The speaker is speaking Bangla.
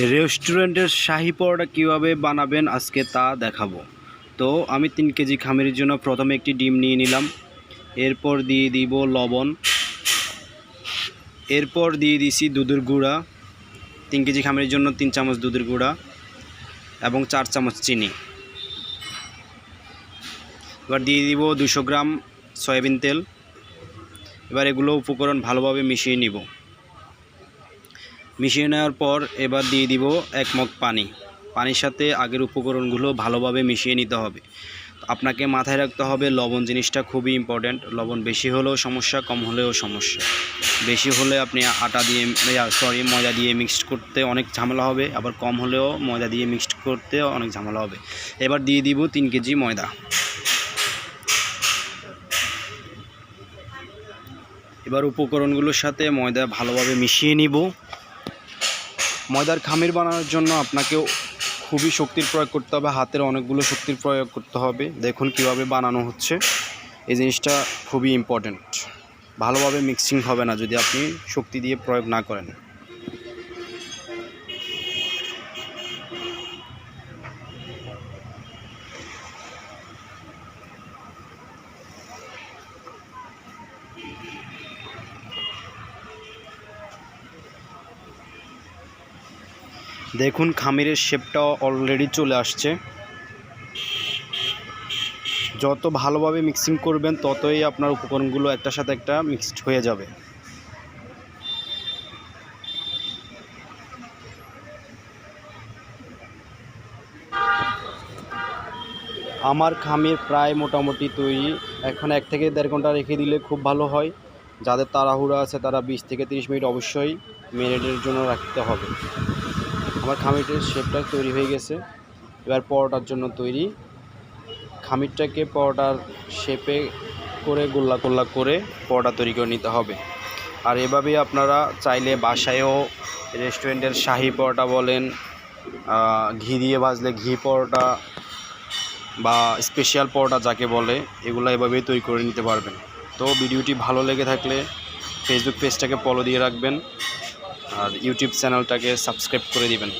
রেস্টুরেন্টের শাহি পরোটা কীভাবে বানাবেন আজকে তা দেখাবো। তো আমি 3 কেজি খামিরের জন্য প্রথমে একটি ডিম নিয়ে নিলাম, এরপর দিয়ে দিব লবণ, এরপর দিয়ে দিছি দুধের গুঁড়া, 3 কেজি খামিরের জন্য 3 চামচ দুধের গুঁড়া এবং 4 চামচ চিনি। এবার দিয়ে দিব 200 গ্রাম সয়াবিন তেল। এবার এগুলো উপকরণ ভালোভাবে মিশিয়ে নিব। মিশিয়ে নেওয়ার পর এবার দিয়ে দিব 1 মগ পানি। পানির সাথে আগের উপকরণগুলো ভালোভাবে মিশিয়ে নিতে হবে। আপনাকে মাথায় রাখতে হবে লবণ জিনিসটা খুবই ইম্পর্ট্যান্ট। লবণ বেশি হলেও সমস্যা, কম হলেও সমস্যা। বেশি হলে আপনি ময়দা দিয়ে মিক্সড করতে অনেক ঝামেলা হবে, আবার কম হলেও ময়দা দিয়ে মিক্সড করতে অনেক ঝামেলা হবে। এবার দিয়ে দিব 3 কেজি ময়দা। এবার উপকরণগুলোর সাথে ময়দা ভালোভাবে মিশিয়ে নিব। ময়দার খামির বানানোর জন্য আপনাকে খুবই শক্তির প্রয়োগ করতে হবে, হাতের অনেকগুলো শক্তির প্রয়োগ করতে হবে। দেখুন কিভাবে বানানো হচ্ছে, এই জিনিসটা খুবই ইম্পর্ট্যান্ট। ভালোভাবে মিক্সিং হবে না যদি আপনি শক্তি দিয়ে প্রয়োগ না করেন। দেখুন খামিরের শেপটা অলরেডি চলে আসছে। যত ভালোভাবে মিক্সিং করবেন ততই আপনার উপকরণগুলো একটার সাথে একটা মিক্সড হয়ে যাবে। আমার খামির প্রায় মোটামুটি তৈরি। এখন 1 থেকে 1.5 ঘন্টা রেখে দিলে খুব ভালো হয়। যাদের তাড়াহুড়া আছে তারা 20 থেকে 30 মিনিট অবশ্যই ম্যারিনেটের জন্য রাখতে হবে। আমার খামিরের শেপটা তৈরি হয়ে গেছে। এবার পরোটার জন্য তৈরি। খামিরটাকে পরোটার শেপে করে গোল্লা গোল্লা করে পরোটা তৈরি করে নিতে হবে। আর এভাবেই আপনারা চাইলে বাসায়ও রেস্টুরেন্টের শাহি পরোটা বলেন, ঘি দিয়ে ভাজলে ঘি পরোটা বা স্পেশাল পরোটা যাকে বলে, এগুলো এভাবেই তৈরি করে নিতে পারবেন। তো ভিডিওটি ভালো লেগে থাকলে ফেসবুক পেজটাকে ফলো দিয়ে রাখবেন আর ইউটিউব চ্যানেলটাকে সাবস্ক্রাইব করে দিবেন।